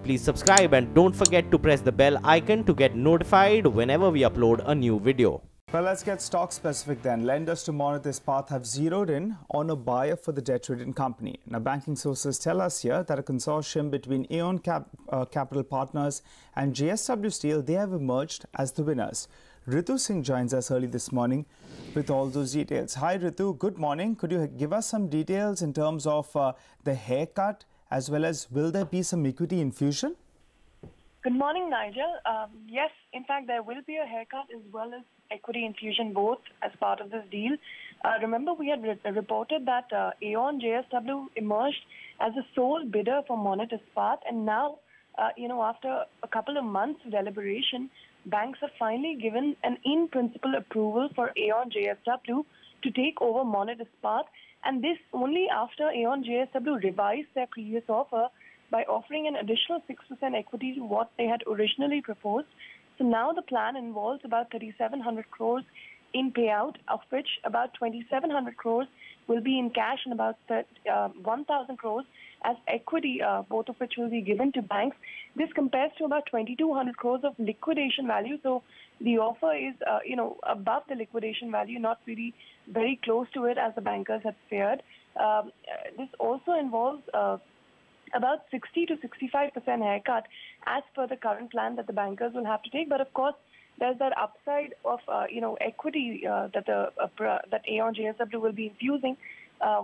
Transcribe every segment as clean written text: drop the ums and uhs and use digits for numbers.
please subscribe and don't forget to press the bell icon to get notified whenever we upload a new video. Well, let's get stock specific then. Lenders to Monnet Ispat have zeroed in on a buyer for the debt-ridden company. Now, banking sources tell us here that a consortium between Aeon Capital Partners and JSW Steel, they have emerged as the winners. Ritu Singh joins us early this morning with all those details. Hi Ritu, good morning. Could you give us some details in terms of the haircut as well as will there be some equity infusion? Good morning, Nigel. Yes, in fact, there will be a haircut as well as equity infusion, both as part of this deal. Remember, we had reported that Aeon JSW emerged as the sole bidder for Monnet Ispat, and now, after a couple of months of deliberation, banks have finally given an in-principle approval for Aeon JSW to take over Monnet Ispat, and this only after Aeon JSW revised their previous offer by offering an additional 6% equity to what they had originally proposed. So now the plan involves about 3,700 crores in payout, of which about 2,700 crores will be in cash and about 1,000 crores as equity, both of which will be given to banks. This compares to about 2,200 crores of liquidation value. So the offer is, above the liquidation value, not really very close to it as the bankers had feared. This also involves about 60 to 65% haircut as per the current plan that the bankers will have to take. But of course, there's that upside of equity that Aeon JSW will be infusing,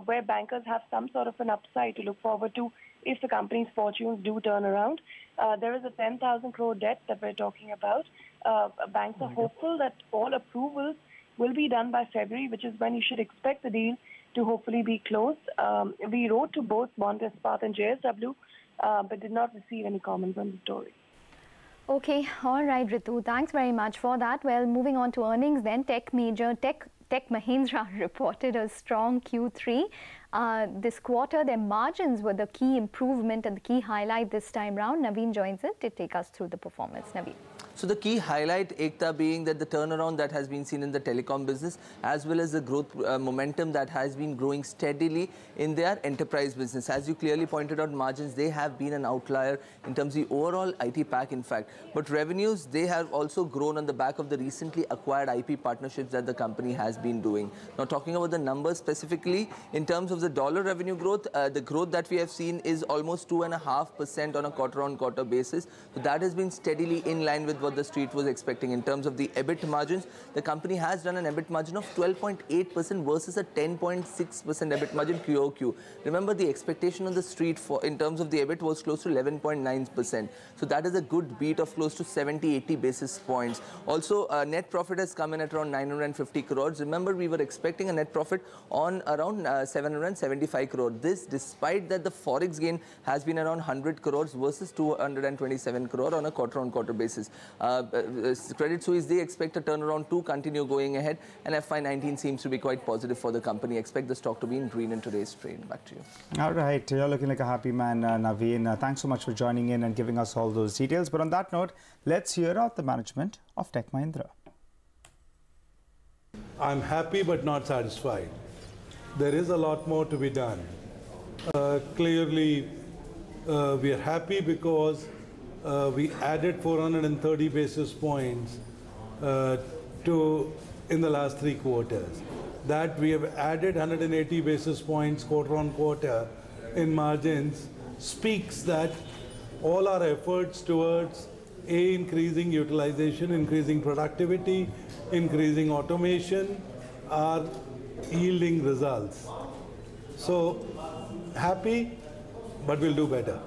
where bankers have some sort of an upside to look forward to if the company's fortunes do turn around. There is a 10,000 crore debt that we're talking about. Banks are hopeful that all approvals will be done by February, which is when you should expect the deal to hopefully be closed. We wrote to both Monnet Ispat and JSW, but did not receive any comments on the story. Okay, all right, Ritu. Thanks very much for that. Well, moving on to earnings then, Tech Mahindra reported a strong Q3. This quarter, their margins were the key improvement and the key highlight this time round. Naveen joins in to take us through the performance. Naveen. So the key highlight, Ekta, being that the turnaround that has been seen in the telecom business, as well as the growth momentum that has been growing steadily in their enterprise business. As you clearly pointed out, margins, they have been an outlier in terms of the overall IT pack, in fact. But revenues, they have also grown on the back of the recently acquired IP partnerships that the company has been doing. Now, talking about the numbers specifically, in terms of the dollar revenue growth, the growth that we have seen is almost 2.5% on a quarter-on-quarter basis. So that has been steadily in line with what the street was expecting. In terms of the EBIT margins, the company has done an EBIT margin of 12.8% versus a 10.6% EBIT margin QOQ. Remember, the expectation on the street in terms of the EBIT was close to 11.9%. So that is a good beat of close to 70-80 basis points. Also, net profit has come in at around 950 crores. Remember, we were expecting a net profit on around 775 crores. This, despite that the forex gain has been around 100 crores versus 227 crore on a quarter-on-quarter basis. Credit Suisse, they expect a turnaround to continue going ahead, and FY19 seems to be quite positive for the company. Expect the stock to be in green in today's trade. Back to you. All right, you're looking like a happy man, Naveen. Thanks so much for joining in and giving us all those details. But on that note, let's hear out the management of Tech Mahindra. I'm happy but not satisfied. There is a lot more to be done. Clearly, we are happy because we added 430 basis points in the last 3 quarters. That we have added 180 basis points quarter on quarter in margins speaks that all our efforts towards increasing utilization, increasing productivity, increasing automation are yielding results. So happy, but we'll do better.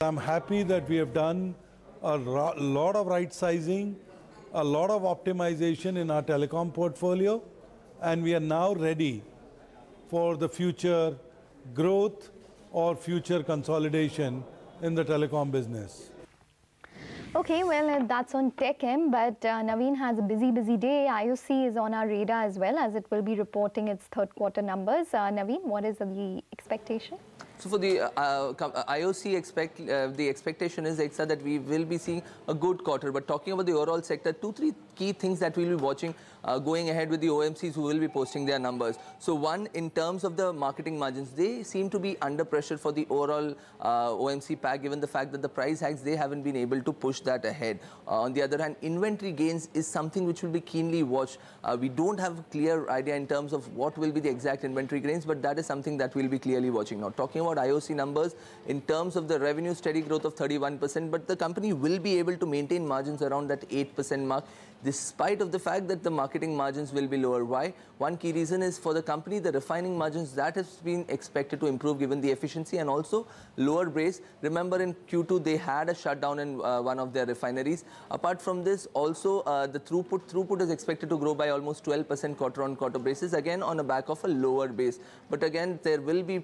I'm happy that we have done a lot of right sizing, a lot of optimization in our telecom portfolio, and we are now ready for the future growth or future consolidation in the telecom business. Okay, well, that's on TechM, but Naveen has a busy day. IOC is on our radar as well, as it will be reporting its third quarter numbers. Naveen, what is the expectation? So for the IOC, the expectation is that we will be seeing a good quarter. But talking about the overall sector, 2-3 key things that we'll be watching going ahead with the OMCs who will be posting their numbers. So one, in terms of the marketing margins, they seem to be under pressure for the overall OMC pack, given the fact that the price hikes, they haven't been able to push that ahead. On the other hand, inventory gains is something which will be keenly watched. We don't have a clear idea in terms of what will be the exact inventory gains, but that is something that we'll be clearly watching. Now, talking about IOC numbers, in terms of the revenue, steady growth of 31%, but the company will be able to maintain margins around that 8% mark, despite of the fact that the marketing margins will be lower. Why? One key reason is for the company, the refining margins, that has been expected to improve given the efficiency and also lower base. Remember, in Q2, they had a shutdown in one of their refineries. Apart from this, also the throughput is expected to grow by almost 12% quarter-on-quarter basis, again on the back of a lower base. But again, there will be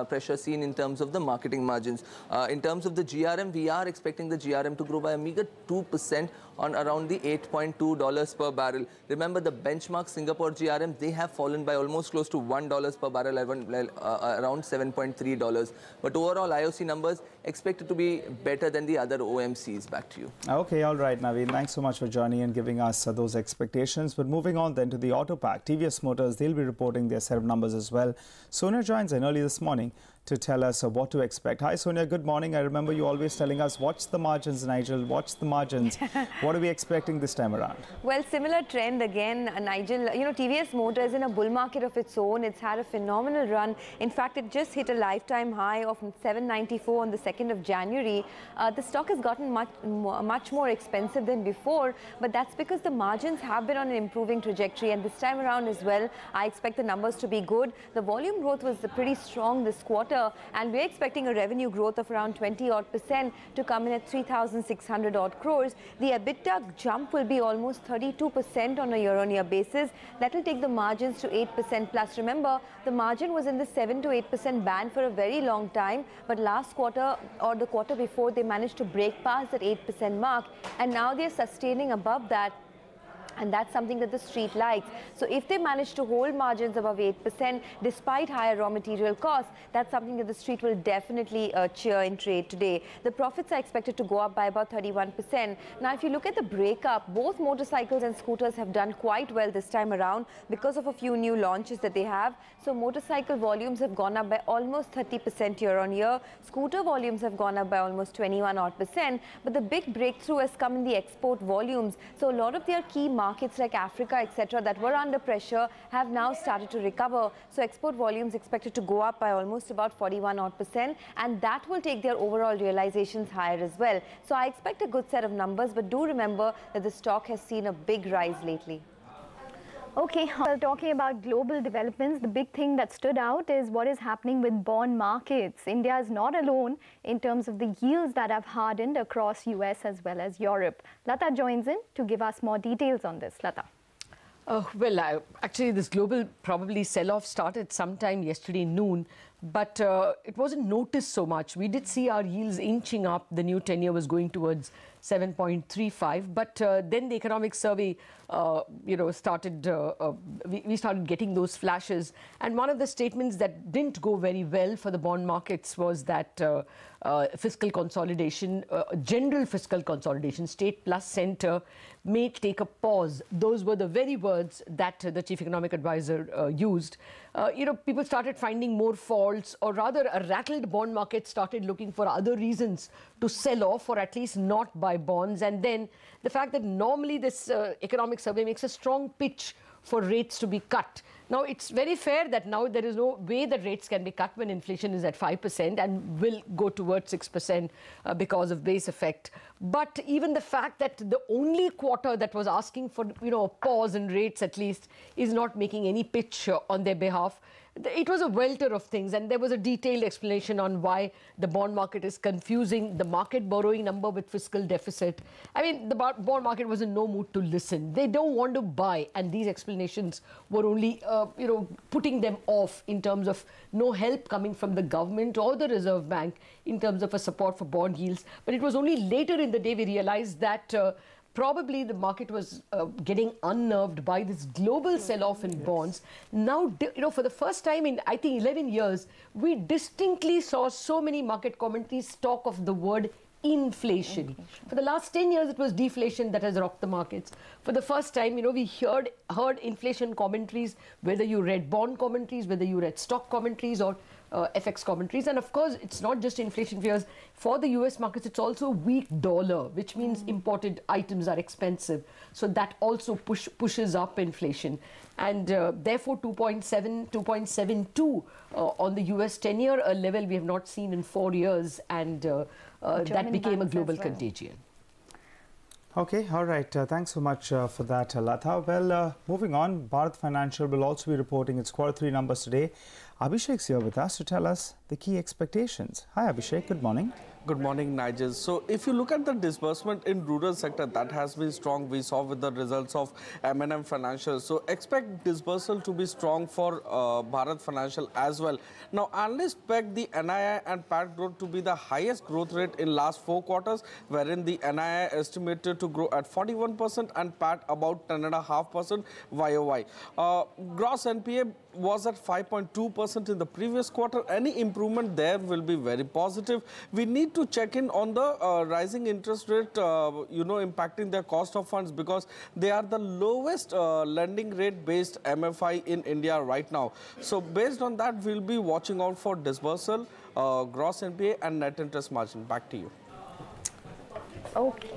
pressure seen in terms of the marketing margins. In terms of the GRM, we are expecting the GRM to grow by a meager 2% on around the $8.2 per barrel. Remember, the benchmark Singapore GRM, they have fallen by almost close to $1 per barrel, around $7.3. But overall, IOC numbers expected to be better than the other OMCs. Back to you. Okay, all right, Naveen. Thanks so much for joining and giving us those expectations. But moving on then to the auto pack, TVS Motors, they'll be reporting their set of numbers as well. Sonia joins in early this morning to tell us what to expect. Hi, Sonia. Good morning. I remember you always telling us, watch the margins, Nigel. Watch the margins. What are we expecting this time around? Well, similar trend again, Nigel. You know, TVS Motors is in a bull market of its own. It's had a phenomenal run. In fact, it just hit a lifetime high of 794 on the 2nd of January. The stock has gotten much more expensive than before, but that's because the margins have been on an improving trajectory. And this time around as well, I expect the numbers to be good. The volume growth was pretty strong this quarter, and we're expecting a revenue growth of around 20% to come in at 3,600 odd crores. The EBITDA jump will be almost 32% on a year-on-year basis. That will take the margins to 8% plus. Remember, the margin was in the 7 to 8% band for a very long time, but last quarter or the quarter before, they managed to break past that 8% mark, and now they're sustaining above that. And that's something that the street likes. So if they manage to hold margins above 8% despite higher raw material costs, that's something that the street will definitely cheer in trade today. The profits are expected to go up by about 31%. Now, if you look at the breakup, both motorcycles and scooters have done quite well this time around because of a few new launches that they have. So motorcycle volumes have gone up by almost 30% year on year. Scooter volumes have gone up by almost 21%. But the big breakthrough has come in the export volumes. So a lot of their key markets like Africa, etc., that were under pressure have now started to recover. So export volumes expected to go up by almost about 41%, and that will take their overall realizations higher as well. So I expect a good set of numbers, but do remember that the stock has seen a big rise lately. Okay, well, talking about global developments, the big thing that stood out is what is happening with bond markets. India is not alone in terms of the yields that have hardened across US as well as Europe. Lata joins in to give us more details on this. Lata. Well, actually, this global probably sell-off started sometime yesterday noon, but it wasn't noticed so much. We did see our yields inching up. The new 10-year was going towards 7.35, but then the economic survey, started. We started getting those flashes, and one of the statements that didn't go very well for the bond markets was that fiscal consolidation, general fiscal consolidation, state plus center, may take a pause. Those were the very words that the chief economic advisor used. People started finding more faults, or rather a rattled bond market started looking for other reasons to sell off, or at least not buy bonds. And then the fact that normally this economic survey makes a strong pitch for rates to be cut. Now, it's very fair that now there is no way that rates can be cut when inflation is at 5% and will go towards 6% because of base effect. But even the fact that the only quarter that was asking for, a pause in rates at least is not making any pitch on their behalf. It was a welter of things, and there was a detailed explanation on why the bond market is confusing the market borrowing number with fiscal deficit. I mean, the bond market was in no mood to listen. They don't want to buy, and these explanations were only, putting them off in terms of no help coming from the government or the Reserve Bank in terms of a support for bond yields. But it was only later in the day we realized that probably the market was getting unnerved by this global sell-off in bonds. Now, for the first time in, I think, 11 years, we distinctly saw so many market commentaries talk of the word inflation. For the last 10 years, it was deflation that has rocked the markets. For the first time, we heard inflation commentaries, whether you read bond commentaries, whether you read stock commentaries or FX commentaries. And of course, it's not just inflation fears. For the US markets, it's also weak dollar, which means imported items are expensive. So that also pushes up inflation. And therefore, 2.72 on the US 10-year, a level we have not seen in 4 years. And that became a global contagion. Okay, all right. Thanks so much for that, Latha. Well, moving on, Bharat Financial will also be reporting its Q3 numbers today. Abhishek's here with us to tell us the key expectations. Hi, Abhishek. Good morning. Good morning, Nigel. So if you look at the disbursement in rural sector, that has been strong. We saw with the results of M&M Financial. So expect disbursal to be strong for Bharat Financial as well. Now, analysts expect the NII and PAT growth to be the highest growth rate in last 4 quarters, wherein the NII estimated to grow at 41% and PAT about 10.5% YOY. Gross NPA was at 5.2% in the previous quarter. Any improvement there will be very positive. We need to check in on the rising interest rate, impacting their cost of funds, because they are the lowest lending rate based MFI in India right now. So based on that, we'll be watching out for disbursal, gross NPA and net interest margin. Back to you. Okay.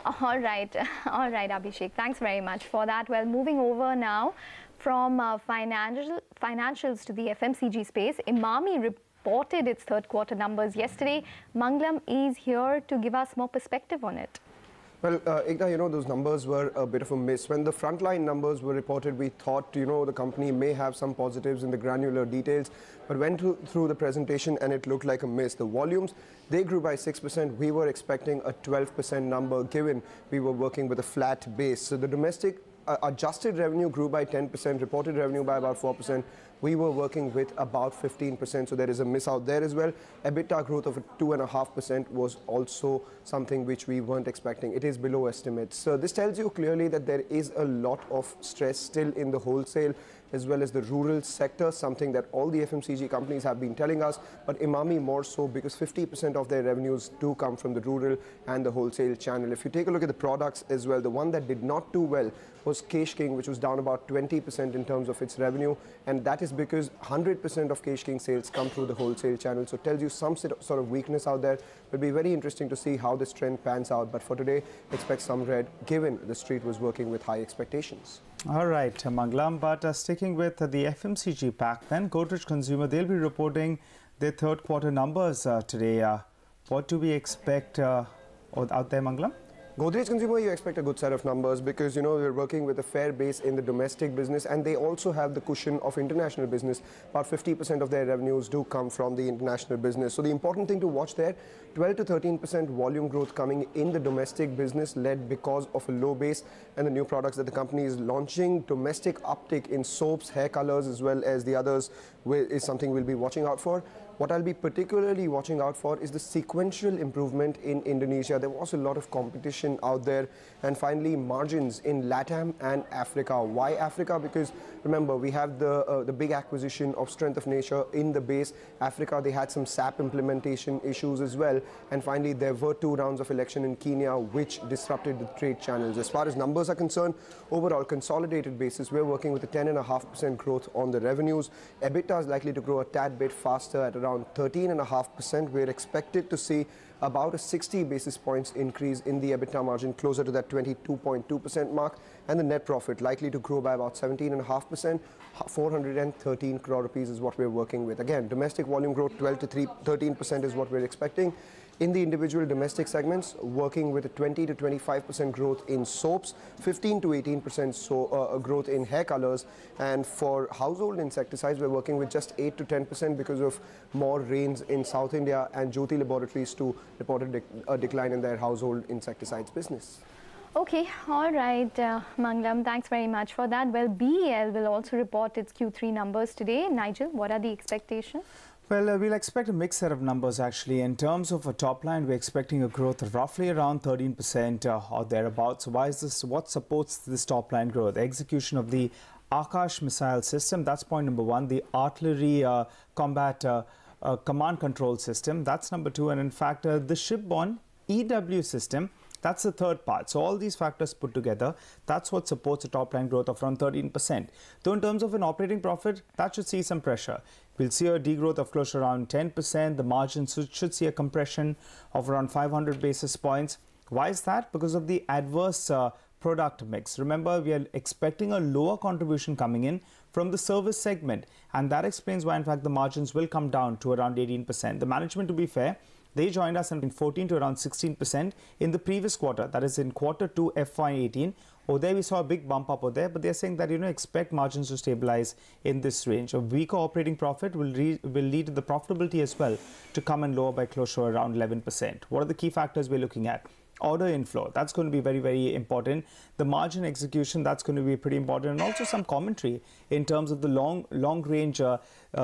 All right, Abhishek. Thanks very much for that. Well, moving over now from financials to the FMCG space, Emami reported its third quarter numbers yesterday. Manglam is here to give us more perspective on it. Well, Ekta, those numbers were a bit of a miss. When the frontline numbers were reported, we thought, the company may have some positives in the granular details, but went through the presentation and it looked like a miss. The volumes, they grew by 6%. We were expecting a 12% number, given we were working with a flat base. So the domestic adjusted revenue grew by 10%, reported revenue by about 4%. We were working with about 15%, so there is a miss out there as well. EBITDA growth of 2.5% was also something which we weren't expecting. It is below estimates. So this tells you clearly that there is a lot of stress still in the wholesale as well as the rural sector, something that all the FMCG companies have been telling us, but Emami more so, because 50% of their revenues do come from the rural and the wholesale channel. If you take a look at the products as well, the one that did not do well was Kesh King, which was down about 20% in terms of its revenue, and that is because 100% of Kesh King sales come through the wholesale channel. So it tells you some sort of weakness out there. It will be very interesting to see how this trend pans out, but for today, expect some red, given the street was working with high expectations. All right, Manglam, but sticking with the FMCG pack, then Godrej Consumer, they'll be reporting their third quarter numbers today. What do we expect out there, Manglam? Godrej Consumer, you expect a good set of numbers because, we're working with a fair base in the domestic business, and they also have the cushion of international business. About 50% of their revenues do come from the international business. So the important thing to watch there, 12 to 13% volume growth coming in the domestic business, led because of a low base and the new products that the company is launching. Domestic uptick in soaps, hair colors, as well as the others is something we'll be watching out for. What I'll be particularly watching out for is the sequential improvement in Indonesia. There was a lot of competition out there. And finally, margins in LATAM and Africa. Why Africa? Because remember, we have the big acquisition of Strength of Nature in the base. Africa, they had some SAP implementation issues as well. And finally, there were 2 rounds of election in Kenya, which disrupted the trade channels. As far as numbers are concerned, overall consolidated basis, we're working with a 10.5% growth on the revenues. EBITDA is likely to grow a tad bit faster at around 13.5%. We're expected to see about a 60 basis points increase in the EBITDA margin, closer to that 22.2% mark, and the net profit likely to grow by about 17.5%. 413 crore rupees is what we're working with. Again, domestic volume growth 12 to 13% is what we're expecting. In the individual domestic segments, working with a 20 to 25% growth in soaps, 15 to 18% growth in hair colors, and for household insecticides, we're working with just 8 to 10% because of more rains in South India, and Jyoti Laboratories too reported a decline in their household insecticides business. Okay, all right, Manglam, thanks very much for that. Well, BEL will also report its Q3 numbers today. Nigel, what are the expectations? Well, we'll expect a mixed set of numbers actually. In terms of a top line, we're expecting a growth of roughly around 13% or thereabouts. So why is this? What supports this top line growth? The execution of the Akash missile system, that's point number one. The artillery combat command control system, that's number two. And in fact, the shipborne EW system, that's the third part. So all these factors put together, that's what supports a top line growth of around 13%. Though in terms of an operating profit, that should see some pressure. We'll see a degrowth of close to around 10%. The margins should see a compression of around 500 basis points. Why is that? Because of the adverse product mix. Remember, we are expecting a lower contribution coming in from the service segment. And that explains why, in fact, the margins will come down to around 18%. The management, to be fair, they joined us in 14 to around 16% in the previous quarter, that is in quarter 2 FY18. Over there, we saw a big bump up over there, but they're saying that, expect margins to stabilize in this range. A weaker operating profit will lead to the profitability as well to come in lower by close to around 11%. What are the key factors we're looking at? Order inflow, that's going to be very, very important. The margin execution, that's going to be pretty important. And also some commentary in terms of the long range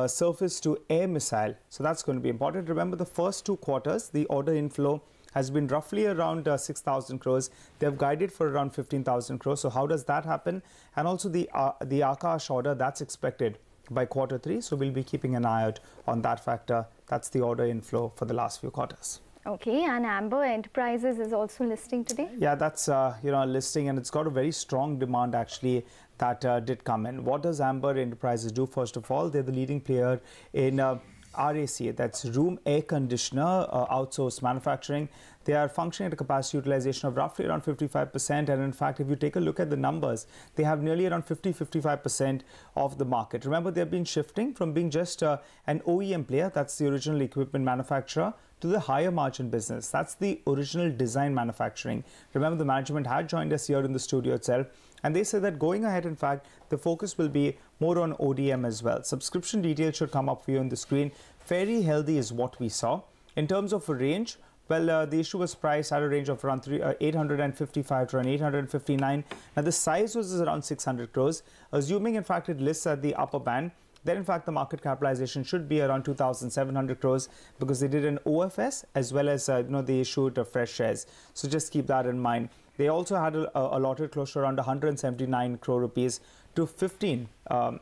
surface to air missile. So that's going to be important. Remember, the first 2 quarters, the order inflow has been roughly around 6,000 crores. They have guided for around 15,000 crores. So how does that happen? And also the Akash order, that's expected by quarter 3. So we'll be keeping an eye out on that factor. That's the order inflow for the last few quarters. Okay, and Amber Enterprises is also listing today? Yeah, that's a listing, and it's got a very strong demand actually that did come in. What does Amber Enterprises do? First of all, they're the leading player in RAC, that's room air conditioner outsourced manufacturing. They are functioning at a capacity utilization of roughly around 55%, and in fact, if you take a look at the numbers, they have nearly around 50-55% of the market. Remember, they've been shifting from being just an OEM player, that's the original equipment manufacturer, to the higher margin business. That's the original design manufacturing. Remember, the management had joined us here in the studio itself, and they said that going ahead, in fact, the focus will be more on ODM as well. Subscription details should come up for you on the screen. Very healthy is what we saw. In terms of a range, well, the issue was priced at a range of around 855 to around 859. Now, the size was around 600 crores. Assuming, in fact, it lists at the upper band, then in fact the market capitalization should be around 2,700 crores because they did an OFS as well as they issued fresh shares. So just keep that in mind. They also had allotted close to around 179 crore rupees to 15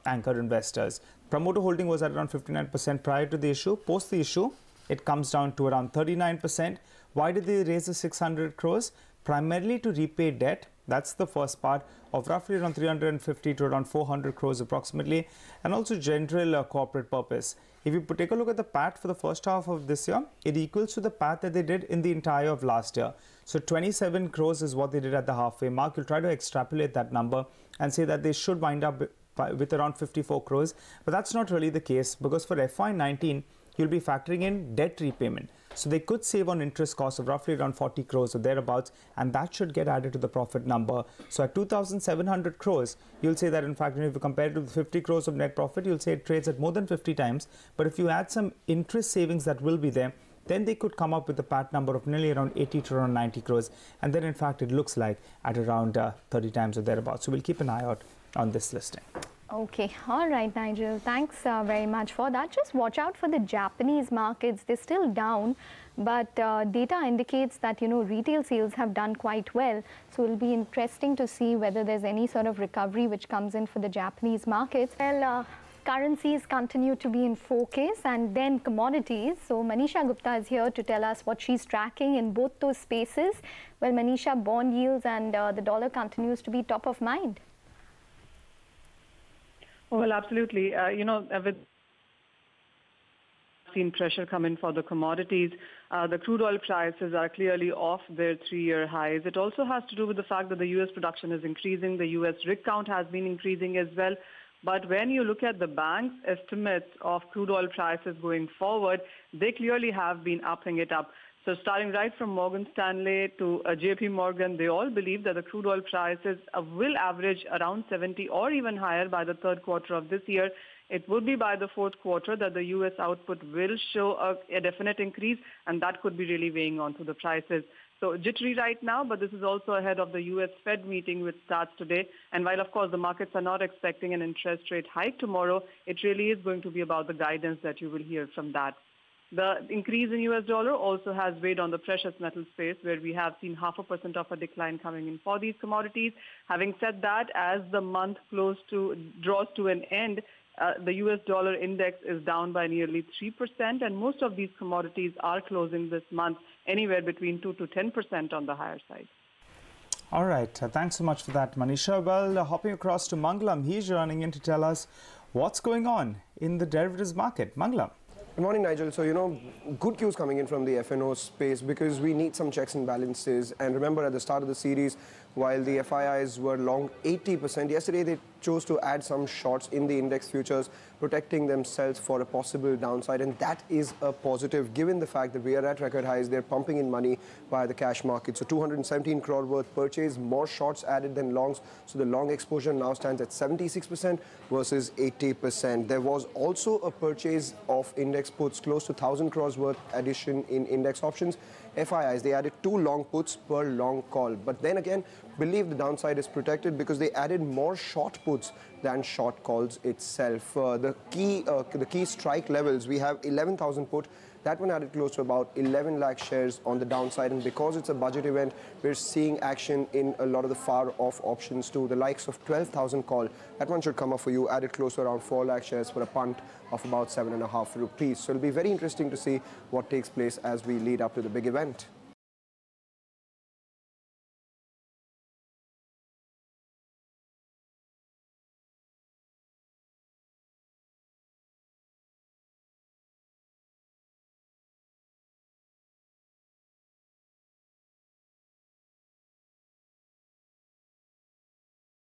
anchor investors. Promoter holding was at around 59% prior to the issue. Post the issue, it comes down to around 39%. Why did they raise the 600 crores? Primarily to repay debt. That's the first part of roughly around 350 to around 400 crores approximately, and also general corporate purpose. If you take a look at the PAT for the first half of this year, it equals to the PAT that they did in the entire of last year. So 27 crores is what they did at the halfway mark. You'll try to extrapolate that number and say that they should wind up with around 54 crores. But that's not really the case because for FY19, you'll be factoring in debt repayment. So they could save on interest costs of roughly around 40 crores or thereabouts, and that should get added to the profit number. So at 2,700 crores, you'll say that in fact, if you compare it to the 50 crores of net profit, you'll say it trades at more than 50 times. But if you add some interest savings that will be there, then they could come up with a PAT number of nearly around 80 to around 90 crores. And then in fact, it looks like at around 30 times or thereabouts. So we'll keep an eye out on this listing. Okay, all right, Nigel. Thanks very much for that. Just watch out for the Japanese markets. They're still down, but data indicates that, retail sales have done quite well. So it'll be interesting to see whether there's any sort of recovery which comes in for the Japanese markets. Well, currencies continue to be in focus, and then commodities. So Manisha Gupta is here to tell us what she's tracking in both those spaces. Well, Manisha, bond yields and the dollar continues to be top of mind. Well, absolutely. With seen pressure come in for the commodities, the crude oil prices are clearly off their 3-year highs. It also has to do with the fact that the U.S. production is increasing. The U.S. rig count has been increasing as well. But when you look at the bank's estimates of crude oil prices going forward, they clearly have been upping it up. So starting right from Morgan Stanley to JP Morgan, they all believe that the crude oil prices will average around 70 or even higher by the third quarter of this year. It would be by the fourth quarter that the U.S. output will show a definite increase, and that could be really weighing onto the prices. So jittery right now, but this is also ahead of the U.S. Fed meeting, which starts today. And while, of course, the markets are not expecting an interest rate hike tomorrow, it really is going to be about the guidance that you will hear from that. The increase in U.S. dollar also has weighed on the precious metal space, where we have seen 0.5% of a decline coming in for these commodities. Having said that, as the month draws to an end, the U.S. dollar index is down by nearly 3%, and most of these commodities are closing this month anywhere between 2 to 10% on the higher side. All right. Thanks so much for that, Manisha. Well, hopping across to Mangalam, he's joining in to tell us what's going on in the derivatives market. Mangalam. Good morning, Nigel. So, good cues coming in from the F&O space because we need some checks and balances. And remember, at the start of the series, while the FIIs were long 80%, yesterday they chose to add some shorts in the index futures, protecting themselves for a possible downside. And that is a positive, given the fact that we are at record highs. They're pumping in money via the cash market. So 217 crore worth purchase, more shorts added than longs. So the long exposure now stands at 76% versus 80%. There was also a purchase of index puts, close to 1,000 crores worth addition in index options. FIIs, they added 2 long puts per long call. But then again, believe the downside is protected because they added more short puts than short calls itself. The key strike levels, we have 11,000 put. That one added close to about 11 lakh shares on the downside. And because it's a budget event, we're seeing action in a lot of the far-off options too. The likes of 12,000 call, that one should come up for you, added close to around 4 lakh shares for a punt of about 7.5 rupees. So it'll be very interesting to see what takes place as we lead up to the big event.